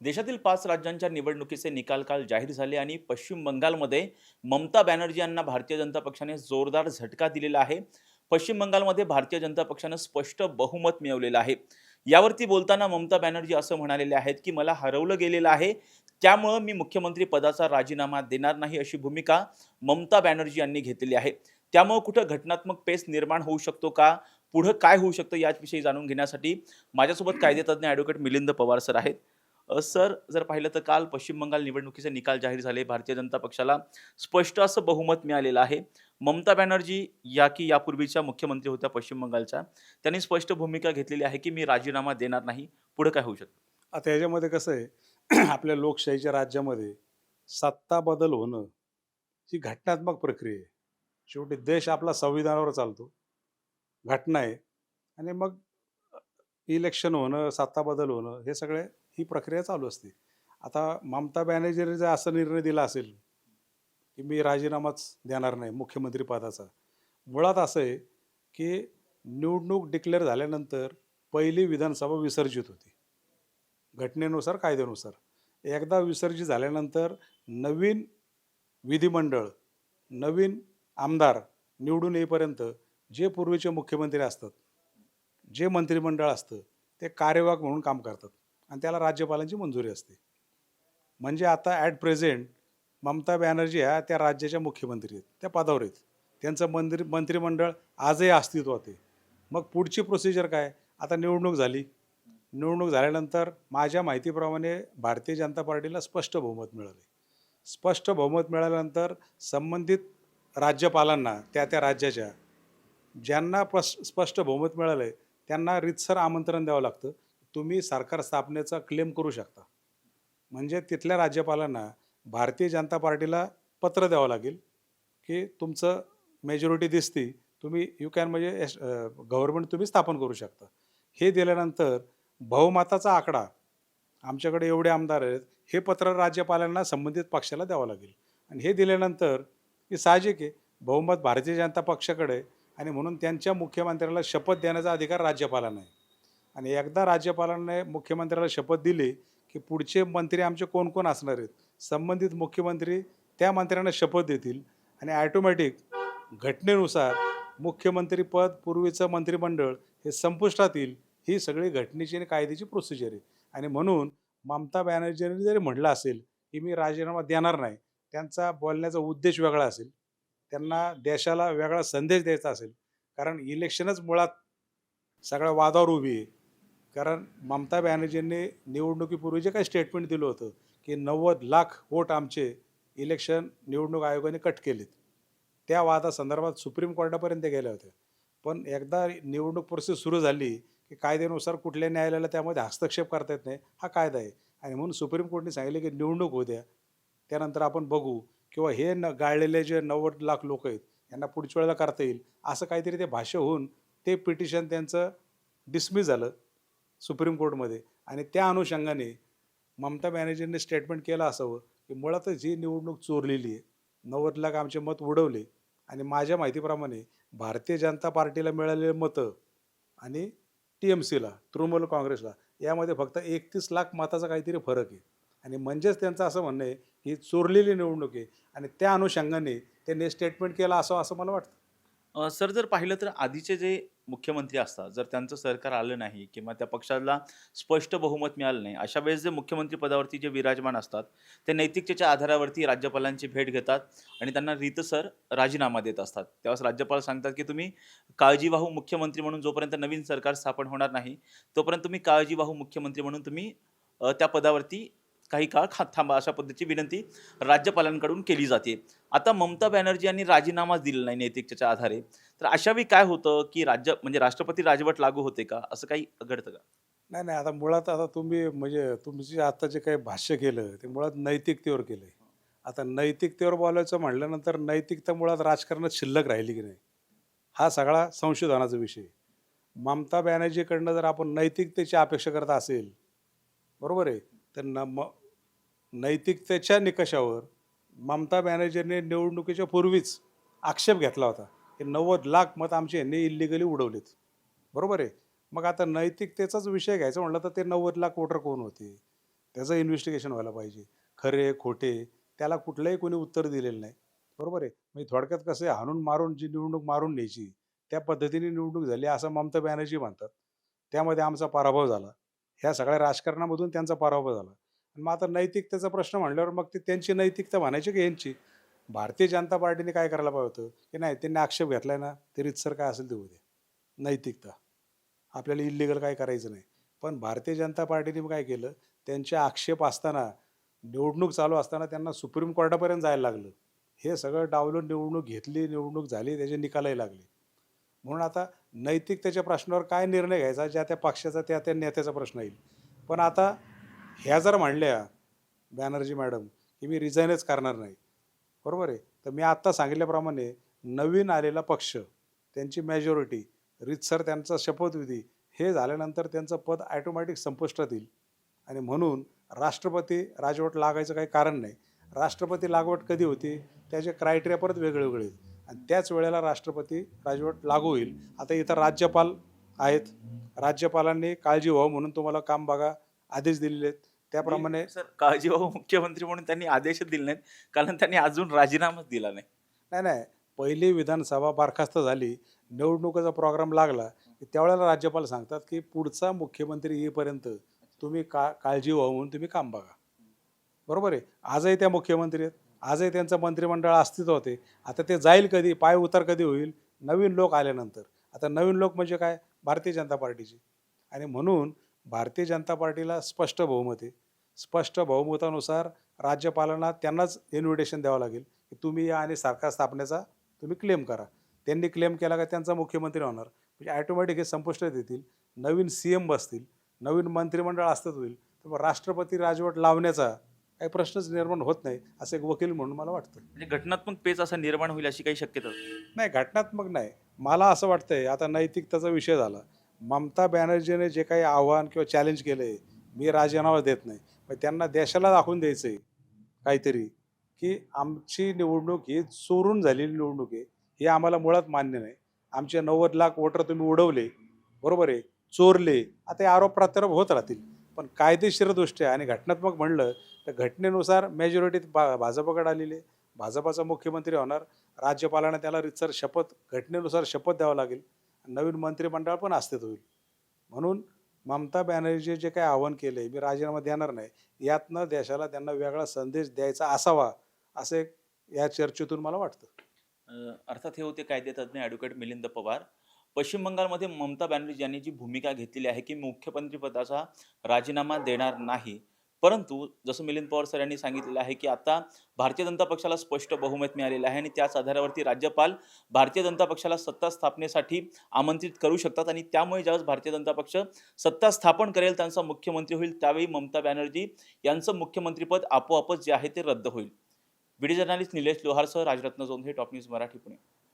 देशातील 5 राज्यांच्या निवडणुकीचे निकाल काल जाहीर झाले आणि पश्चिम बंगालमध्ये ममता बॅनर्जी यांना भारतीय जनता पक्षाने जोरदार झटका दिलेला आहे. पश्चिम बंगालमध्ये भारतीय जनता पक्षानं स्पष्ट बहुमत मिळवलेलं आहे. यावरती बोलताना ममता बॅनर्जी असं म्हणालेले आहेत, की मला हरवलं गेलेलं आहे. त्यामुळं मी मुख्यमंत्री पदाचा राजीनामा देणार नाही, अशी भूमिका ममता बॅनर्जी यांनी घेतलेली आहे. त्यामुळं कुठं घटनात्मक पेच निर्माण होऊ शकतो का? पुढं काय होऊ शकतं याविषयी जाणून घेण्यासाठी माझ्यासोबत कायदेतज्ञ ॲडव्होकेट मिलिंद पवार सर आहेत. सर, जर पाहिलं तर काल पश्चिम बंगाल निवडणुकीचे निकाल जाहीर झाले. भारतीय जनता पक्षाला स्पष्ट असं बहुमत मिळालेलं आहे. ममता बॅनर्जी यापूर्वीच्या मुख्यमंत्री होत्या पश्चिम बंगालच्या. त्यांनी स्पष्ट भूमिका घेतलेली आहे, की मी राजीनामा देणार नाही. पुढे काय होऊ शकतं? आता ह्याच्यामध्ये कसं आहे आपल्या लोकशाहीच्या राज्यामध्ये सत्ता बदल होणं ही घटनात्मक प्रक्रिया आहे. शेवटी देश आपला संविधानावर चालतो, घटना आहे. आणि मग इलेक्शन होणं, सत्ता बदल होणं हे सगळे ही प्रक्रिया चालू असते. आता ममता बॅनर्जीने जर असा निर्णय दिला असेल, की मी राजीनामाच देणार नाही मुख्यमंत्री पदाचा. मुळात असं आहे, की निवडणूक डिक्लेअर झाल्यानंतर पहिली विधानसभा विसर्जित होती. घटनेनुसार, कायद्यानुसार. एकदा विसर्जित झाल्यानंतर नवीन विधिमंडळ, नवीन आमदार निवडून येईपर्यंत जे पूर्वीचे मुख्यमंत्री असतात, जे मंत्रिमंडळ असतं, ते कार्यवाहक म्हणून काम करतात आणि त्याला राज्यपालांची मंजुरी असते. म्हणजे आता ॲट प्रेझेंट ममता बॅनर्जी ह्या त्या राज्याच्या मुख्यमंत्री आहेत. त्या पदावर आहेत. त्यांचं मंत्रिमंडळ आजही अस्तित्वात आहे. मग पुढची प्रोसिजर काय? आता निवडणूक झाली. निवडणूक झाल्यानंतर माझ्या माहितीप्रमाणे भारतीय जनता पार्टीला स्पष्ट बहुमत मिळाले. स्पष्ट बहुमत मिळाल्यानंतर संबंधित राज्यपालांना त्या राज्याच्या ज्यांना स्पष्ट बहुमत मिळालं आहे त्यांना रीतसर आमंत्रण द्यावं लागतं. तुम्ही सरकार स्थापनेचा क्लेम करू शकता. म्हणजे तिथल्या राज्यपालांना भारतीय जनता पार्टीला पत्र द्यावं लागेल, की तुमचं मेजॉरिटी दिसती, तुम्ही यू कॅन म्हणजे गव्हर्नमेंट तुम्ही स्थापन करू शकता. हे दिल्यानंतर बहुमताचा आकडा, आमच्याकडे एवढे आमदार आहेत, हे पत्र राज्यपालांना संबंधित पक्षाला द्यावं लागेल. आणि हे दिल्यानंतर हे साहजिक आहे, बहुमत भारतीय जनता पक्षाकडे आहे आणि म्हणून त्यांच्या मुख्यमंत्र्याला शपथ देण्याचा अधिकार राज्यपालांना आहे. आणि एकदा राज्यपालांनी मुख्यमंत्र्याला शपथ दिली, की पुढचे मंत्री आमचे कोण-कोण असणार आहेत. संबंधित मुख्यमंत्री त्या मंत्र्यांना शपथ देतील आणि ऑटोमॅटिक घटनेनुसार मुख्यमंत्रीपद, पूर्वीचं मंत्रिमंडळ हे संपुष्टात येईल. ही सगळी घटनेची आणि कायद्याची प्रोसिजर आहे. आणि म्हणून ममता बॅनर्जींनी जरी म्हटलं असेल, की मी राजीनामा देणार नाही, त्यांचा बोलण्याचा उद्देश वेगळा असेल. त्यांना देशाला वेगळा संदेश द्यायचा असेल. कारण इलेक्शनच मुळात सगळ्या वादावर उभी आहे. कारण ममता बॅनर्जींनी निवडणुकीपूर्वी जे काही स्टेटमेंट दिलं होतं, की 90 लाख वोट आमचे इलेक्शन निवडणूक आयोगाने कट केलेत. त्या वादासंदर्भात सुप्रीम कोर्टापर्यंत गेल्या होत्या. पण एकदा निवडणूक प्रोसेस सुरू झाली, की कायद्यानुसार कुठल्या न्यायालयाला त्यामध्ये हस्तक्षेप करता येत नाही. हा कायदा आहे. आणि म्हणून सुप्रीम कोर्टने सांगितले, की निवडणूक होऊ द्या. त्यानंतर आपण बघू किंवा हे गाळलेले जे 90 लाख लोक आहेत, यांना पुढच्या वेळेला करता येईल. असं काहीतरी ते भाष्य होऊन ते पिटिशन त्यांचं डिसमिस झालं सुप्रीम कोर्टमध्ये. आणि त्या अनुषंगाने ममता बॅनर्जींनी स्टेटमेंट केलं असावं, की मुळातच ही निवडणूक चोरलेली आहे. 90 लाख आमचे मत उडवले आणि माझ्या माहितीप्रमाणे भारतीय जनता पार्टीला मिळालेले मतं आणि टी-एम-सीला, तृणमूल काँग्रेसला यामध्ये फक्त 31 लाख मताचा काहीतरी फरक आहे. आणि म्हणजेच त्यांचं असं म्हणणं आहे, की चोरलेली निवडणूक आहे आणि त्या अनुषंगाने त्यांनी स्टेटमेंट केलं असावं असं मला वाटतं. सर, जर पाहिलं तर आधीचे जे मुख्यमंत्री असतात, जर त्यांचं सरकार आलं नाही किंवा त्या पक्षाला स्पष्ट बहुमत मिळालं नाही, अशा वेळेस जे मुख्यमंत्री पदावरती जे विराजमान असतात, ते नैतिकतेच्या आधारावरती राज्यपालांची भेट घेतात आणि त्यांना रीतसर राजीनामा देत असतात. तेव्हाच राज्यपाल सांगतात, की तुम्ही काळजीवाहू मुख्यमंत्री म्हणून जोपर्यंत नवीन सरकार स्थापन होणार नाही, तोपर्यंत तुम्ही काळजीवाहू मुख्यमंत्री म्हणून तुम्ही त्या पदावरती काही काळ थांबा, अशा पद्धतीची विनंती राज्यपालांकडून केली जाते. आता ममता बॅनर्जी यांनी राजीनामाच दिला नाही नैतिकतेच्या आधारे. तर अशा वेळी काय होतं, की म्हणजे राष्ट्रपती राजवट लागू होते का? असं काही घडतं का? नाही, नाही. आता मुळात आता तुम्ही म्हणजे तुमची आता जे काही भाष्य केलं ते मुळात नैतिकतेवर केलंय. आता नैतिकतेवर बोलायचं म्हटल्यानंतर नैतिकता मुळात राजकारणात शिल्लक राहिली की नाही? हा सगळा संशोधनाचा विषय आहे. ममता बॅनर्जीकडनं जर आपण नैतिकतेची अपेक्षा करत असेल, बरोबर आहे? तर नैतिकतेच्या निकषावर ममता बॅनर्जींनी निवडणुकीच्या पूर्वीच आक्षेप घेतला होता, की 90 लाख मत आमचे यांनी इल्लिगली उडवलेत. बरोबर आहे? मग आता नैतिकतेचाच विषय घ्यायचा म्हटलं तर ते 90 लाख वोटर कोण होते? त्याचं इन्व्हेस्टिगेशन व्हायला पाहिजे. खरे, खोटे त्याला कुठलंही कोणी उत्तर दिलेलं नाही. बरोबर आहे. म्हणजे थोडक्यात कसं आहे, हाणून मारून जी निवडणूक मारून न्यायची, त्या पद्धतीने निवडणूक झाली असं ममता बॅनर्जी म्हणतात. त्यामध्ये आमचा पराभव झाला. ह्या सगळ्या राजकारणामधून त्यांचा पराभव झाला. मग आता नैतिकतेचा प्रश्न म्हटल्यावर मग ती त्यांची नैतिकता म्हणायची की यांची? भारतीय जनता पार्टीने काय करायला पाहिजे होतं, की नाही त्यांनी आक्षेप घेतलाय ना, ते रीतसर काय असेल ते होऊ दे. नैतिकता. आपल्याला इल्लीगल काय करायचं नाही. पण भारतीय जनता पार्टीने मग काय केलं, त्यांचे आक्षेप असताना, निवडणूक चालू असताना त्यांना सुप्रीम कोर्टापर्यंत जायला लागलं. हे सगळं डावलून निवडणूक घेतली, निवडणूक झाली, त्याचे निकालही लागले. म्हणून आता नैतिकतेच्या प्रश्नावर काय निर्णय घ्यायचा, ज्या त्या पक्षाचा, त्या त्या नेत्याचा प्रश्न येईल. पण आता ह्या जर म्हणल्या बॅनर्जी मॅडम, की मी रिझाईनच करणार नाही. बरोबर आहे. तर मी आत्ता सांगितल्याप्रमाणे नवीन आलेला पक्ष, त्यांची मेजॉरिटी, रीतसर त्यांचा शपथविधी हे झाल्यानंतर त्यांचं पद ॲटोमॅटिक संपुष्टात येईल. आणि म्हणून राष्ट्रपती राजवट लागायचं काही कारण नाही. राष्ट्रपती लागवट कधी होती, त्याचे क्रायटेरिया परत वेगळे आहेत. आणि त्याच वेळेला राष्ट्रपती राजवट लागू होईल. आता इथं राज्यपाल आहेत. राज्यपालांनी काळजी व्हावं म्हणून तुम्हाला काम बघा आदेश दिलेले आहेत. त्याप्रमाणे सर काळजी व्हावं मुख्यमंत्री म्हणून त्यांनी आदेशच दिले नाहीत, कारण त्यांनी अजून राजीनामाच दिला नाही. नाही, नाही. पहिली विधानसभा बरखास्त झाली, निवडणुकीचा प्रोग्राम लागला, की त्यावेळेला राज्यपाल सांगतात, की पुढचा मुख्यमंत्री येईपर्यंत तुम्ही काळजी व्हावं म्हणून तुम्ही काम बघा. बरोबर आहे. आजही त्या मुख्यमंत्री आहेत. आजही त्यांचं मंत्रिमंडळ अस्तित्वात आहे. आता ते जाईल कधी, पाय उतार कधी होईल? नवीन लोक आल्यानंतर. आता नवीन लोक म्हणजे काय? भारतीय जनता पार्टीचे. आणि म्हणून भारतीय जनता पार्टीला स्पष्ट बहुमत आहे. स्पष्ट बहुमतानुसार राज्यपालांना त्यांनाच इन्व्हिटेशन द्यावं लागेल, की तुम्ही या आणि सरकार स्थापनेचा तुम्ही क्लेम करा. त्यांनी क्लेम केला का त्यांचा मुख्यमंत्री होणार. म्हणजे ऑटोमॅटिक हे संपुष्टात येतील. नवीन सीएम बसतील. नवीन मंत्रिमंडळ अस्तित्वात होईल. तर मग राष्ट्रपती राजवट लावण्याचा काही प्रश्नच निर्माण होत नाही, असं एक वकील म्हणून मला वाटतं. म्हणजे घटनात्मक पेच असा निर्माण होईल अशी काही शक्यता? नाही, घटनात्मक नाही. मला असं वाटतंय, आता नैतिकतेचा विषय झाला. ममता बॅनर्जीने जे काही आव्हान किंवा चॅलेंज केलं आहे, मी राजीनामा देत नाही. मग त्यांना देशाला दाखवून द्यायचं आहे काहीतरी, की आमची निवडणूक ही चोरून झालेली निवडणूक आहे. हे आम्हाला मुळात मान्य नाही. आमचे 90 लाख वोटर तुम्ही उडवले, बरोबर आहे, चोरले. आता हे आरोप प्रत्यारोप होत राहतील. पण कायदेशीरदृष्ट्या आणि घटनात्मक म्हणलं तर घटनेनुसार मेजॉरिटी भाजपकडे आलेली आहे. भाजपाचा मुख्यमंत्री होणार. राज्यपालांना त्याला रीतसर घटनेनुसार शपथ द्यावं लागेल. नवीन मंत्रिमंडळ पण अस्तित्व होईल. म्हणून ममता बॅनर्जी जे काही आव्हान केलं आहे, मी राजीनामा देणार नाही. यातनं देशाला त्यांना वेगळा संदेश द्यायचा असावा, असं एक या चर्चेतून मला वाटतं. अर्थात हे होते कायदेतज्ञ ॲडव्होकेट मिलिंद पवार. पश्चिम बंगालमध्ये ममता बॅनर्जी यांनी जी भूमिका घेतलेली आहे, की मुख्यमंत्रीपदाचा राजीनामा देणार नाही. परंतु जसं मिलिंद पवार सर यांनी सांगितलेलं आहे, की आता भारतीय जनता पक्षाला स्पष्ट बहुमत मिळालेलं आहे आणि त्याच आधारावरती राज्यपाल भारतीय जनता पक्षाला सत्ता स्थापनेसाठी आमंत्रित करू शकतात आणि त्यामुळे ज्यावेळेस भारतीय जनता पक्ष सत्ता स्थापन करेल, त्यांचा मुख्यमंत्री होईल, त्यावेळी ममता बॅनर्जी यांचं मुख्यमंत्रीपद आपोआपच जे आहे ते रद्द होईल. व्हिडिओ जर्नलिस्ट निलेश लोहारसह राजरत्न जोंधे, टॉप न्यूज मराठी, पुणे.